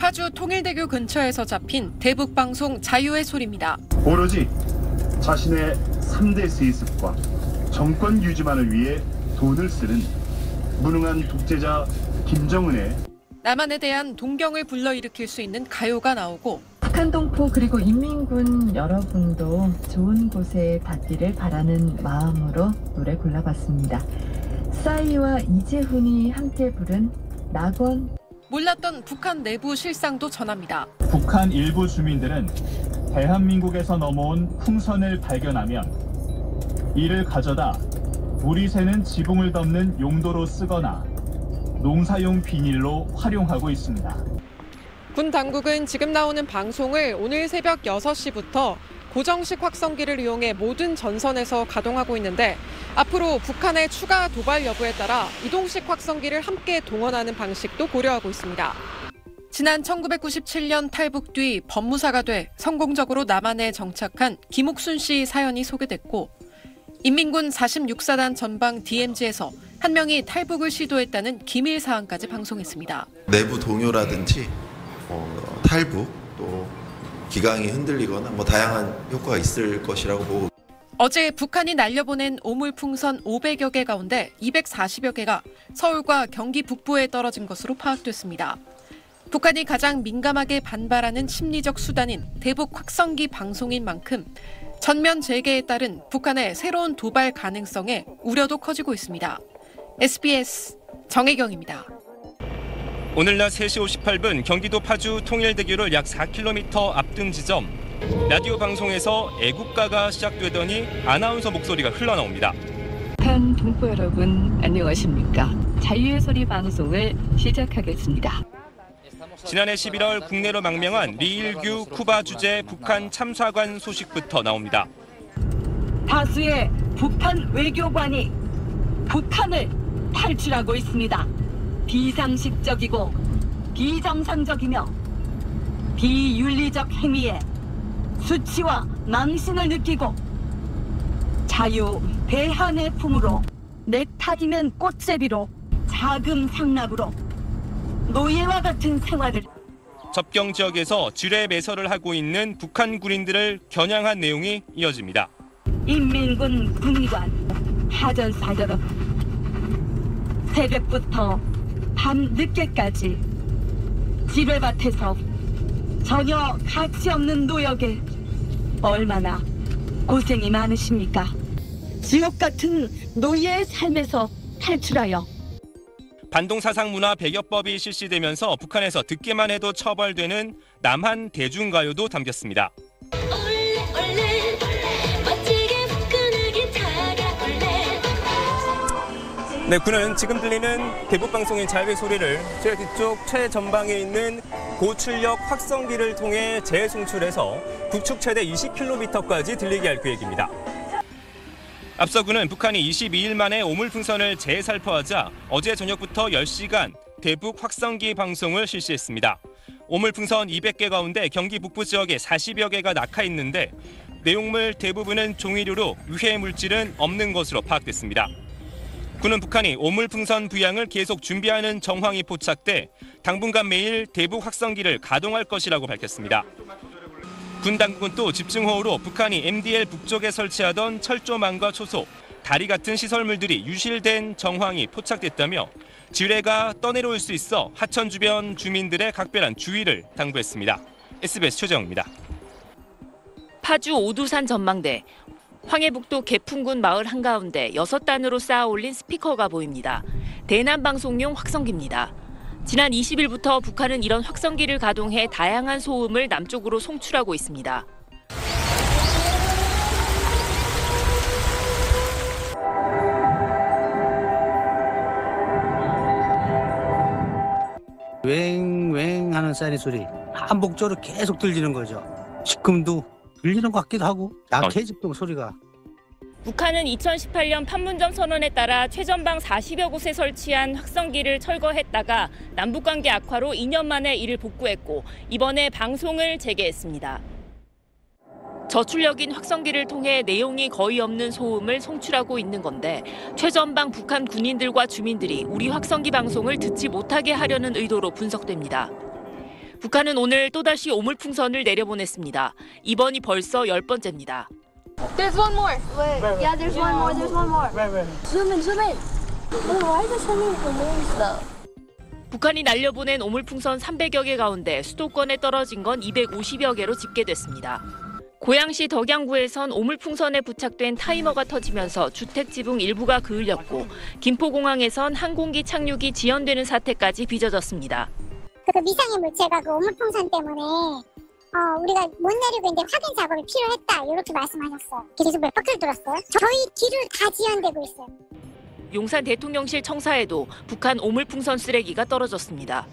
파주 통일대교 근처에서 잡힌 대북방송 자유의 소리입니다. 오로지 자신의 3대 세습과 정권 유지만을 위해 돈을 쓰는 무능한 독재자 김정은의 남한에 대한 동경을 불러일으킬 수 있는 가요가 나오고 북한 동포 그리고 인민군 여러분도 좋은 곳에 닿기를 바라는 마음으로 노래 골라봤습니다. 싸이와 이재훈이 함께 부른 낙원. 몰랐던 북한 내부 실상도 전합니다. 북한 일부 주민들은 대한민국에서 넘어온 풍선을 발견하면 이를 가져다 물이 새는 지붕을 덮는 용도로 쓰거나 농사용 비닐로 활용하고 있습니다. 군 당국은 지금 나오는 방송을 오늘 새벽 6시부터 고정식 확성기를 이용해 모든 전선에서 가동하고 있는데 앞으로 북한의 추가 도발 여부에 따라 이동식 확성기를 함께 동원하는 방식도 고려하고 있습니다. 지난 1997년 탈북 뒤 법무사가 돼 성공적으로 남한에 정착한 김옥순 씨 사연이 소개됐고 인민군 46사단 전방 DMZ에서 한 명이 탈북을 시도했다는 기밀 사항까지 방송했습니다. 내부 동요라든지 탈북 또 기강이 흔들리거나 다양한 효과가 있을 것이라고 보고 어제 북한이 날려보낸 오물풍선 500여 개 가운데 240여 개가 서울과 경기 북부에 떨어진 것으로 파악됐습니다. 북한이 가장 민감하게 반발하는 심리적 수단인 대북 확성기 방송인 만큼 전면 재개에 따른 북한의 새로운 도발 가능성에 우려도 커지고 있습니다. SBS 정혜경입니다. 오늘 낮 3시 58분 경기도 파주 통일대교를 약 4km 앞둔 지점. 라디오 방송에서 애국가가 시작되더니 아나운서 목소리가 흘러나옵니다. 북한 동포 여러분 안녕하십니까? 자유의 소리 방송을 시작하겠습니다. 지난해 11월 국내로 망명한 리일규 쿠바 주재 북한 참사관 소식부터 나옵니다. 다수의 북한 외교관이 북한을 탈출하고 있습니다. 비상식적이고 비정상적이며 비윤리적 행위에 수치와 망신을 느끼고 자유 대한의 품으로 넥타이면 꽃제비로 자금 상납으로 노예와 같은 생활을 접경 지역에서 지뢰 매설을 하고 있는 북한 군인들을 겨냥한 내용이 이어집니다. 인민군 군의관 하전사전 새벽부터 밤 늦게까지 지뢰밭에서 전혀 가치 없는 노역에 얼마나 고생이 많으십니까? 지옥 같은 노예의 삶에서 탈출하여 반동사상문화 배격법이 실시되면서 북한에서 듣기만 해도 처벌되는 남한 대중가요도 담겼습니다. 네, 군은 지금 들리는 대북방송인 자유의 소리를 제 뒤쪽 최전방에 있는 고출력 확성기를 통해 재송출해서 북측 최대 20km까지 들리게 할 계획입니다. 앞서 군은 북한이 22일 만에 오물풍선을 재살포하자 어제 저녁부터 10시간 대북 확성기 방송을 실시했습니다. 오물풍선 200개 가운데 경기 북부 지역에 40여 개가 낙하 있는데 내용물 대부분은 종이류로 유해 물질은 없는 것으로 파악됐습니다. 군은 북한이 오물풍선 부양을 계속 준비하는 정황이 포착돼 당분간 매일 대북 확성기를 가동할 것이라고 밝혔습니다. 군 당국은 또 집중호우로 북한이 MDL 북쪽에 설치하던 철조망과 초소, 다리 같은 시설물들이 유실된 정황이 포착됐다며 지뢰가 떠내려올 수 있어 하천 주변 주민들의 각별한 주의를 당부했습니다. SBS 최정입니다. 파주 오두산 전망대. 황해북도 개풍군 마을 한가운데 6단으로 쌓아 올린 스피커가 보입니다. 대남방송용 확성기입니다. 지난 20일부터 북한은 이런 확성기를 가동해 다양한 소음을 남쪽으로 송출하고 있습니다. 웽웽 하는 사이렌 소리 반복적으로 계속 들리는 거죠. 지금도 들리는 것 같기도 하고 약해지고 소리가. 북한은 2018년 판문점 선언에 따라 최전방 40여 곳에 설치한 확성기를 철거했다가 남북관계 악화로 2년 만에 이를 복구했고 이번에 방송을 재개했습니다. 저출력인 확성기를 통해 내용이 거의 없는 소음을 송출하고 있는 건데 최전방 북한 군인들과 주민들이 우리 확성기 방송을 듣지 못하게 하려는 의도로 분석됩니다. 북한은 오늘 또다시 오물풍선을 내려보냈습니다. 이번이 벌써 10번째입니다. There's one more. Wait. Yeah, there's one more. There's one more. Wait. Zoom in. Why is it sending balloons though? 북한이 날려보낸 오물풍선 300여 개 가운데 수도권에 떨어진 건 250여 개로 집계됐습니다. 고양시 덕양구에선 오물풍선에 부착된 타이머가 터지면서 주택 지붕 일부가 그을렸고 김포공항에선 항공기 착륙이 지연되는 사태까지 빚어졌습니다. 그 미상의 물체가 그 오물풍선 때문에 우리가 못 내리고 이제 확인 작업이 필요했다 이렇게 말씀하셨어요. 계속 몇 바퀴를 돌았어요. 저희 길을 다 지연되고 있어요. 용산 대통령실 청사에도 북한 오물풍선 쓰레기가 떨어졌습니다.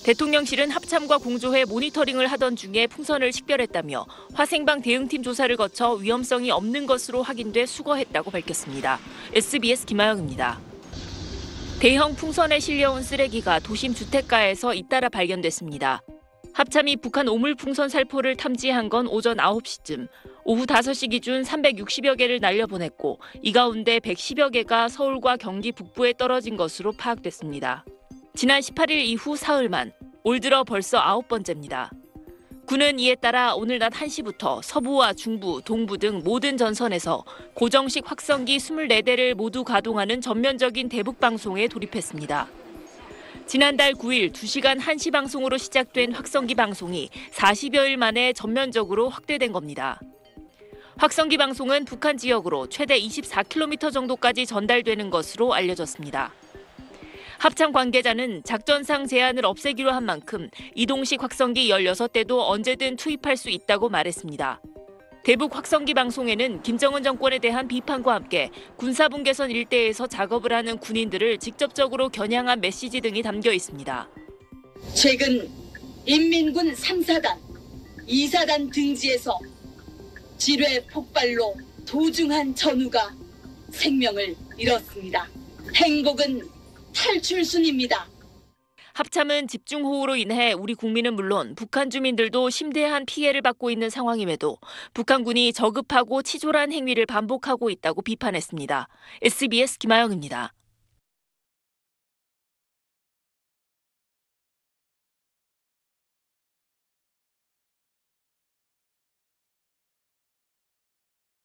대통령실은 합참과 공조해 모니터링을 하던 중에 풍선을 식별했다며 화생방 대응팀 조사를 거쳐 위험성이 없는 것으로 확인돼 수거했다고 밝혔습니다. SBS 김아영입니다. 대형 풍선에 실려온 쓰레기가 도심 주택가에서 잇따라 발견됐습니다. 합참이 북한 오물풍선 살포를 탐지한 건 오전 9시쯤, 오후 5시 기준 360여 개를 날려보냈고 이 가운데 110여 개가 서울과 경기 북부에 떨어진 것으로 파악됐습니다. 지난 18일 이후 사흘만, 올 들어 벌써 9번째입니다. 군은 이에 따라 오늘 낮 1시부터 서부와 중부, 동부 등 모든 전선에서 고정식 확성기 24대를 모두 가동하는 전면적인 대북 방송에 돌입했습니다. 지난달 9일 2시간 1시 방송으로 시작된 확성기 방송이 40여일 만에 전면적으로 확대된 겁니다. 확성기 방송은 북한 지역으로 최대 24km 정도까지 전달되는 것으로 알려졌습니다. 합참 관계자는 작전상 제한을 없애기로 한 만큼 이동식 확성기 16대도 언제든 투입할 수 있다고 말했습니다. 대북 확성기 방송에는 김정은 정권에 대한 비판과 함께 군사분계선 일대에서 작업을 하는 군인들을 직접적으로 겨냥한 메시지 등이 담겨 있습니다. 최근 인민군 3사단, 2사단 등지에서 지뢰 폭발로 도중한 전우가 생명을 잃었습니다. 행복은 탈출순입니다. 합참은 집중호우로 인해 우리 국민은 물론 북한 주민들도 심대한 피해를 받고 있는 상황임에도 북한군이 저급하고 치졸한 행위를 반복하고 있다고 비판했습니다. SBS 김아영입니다.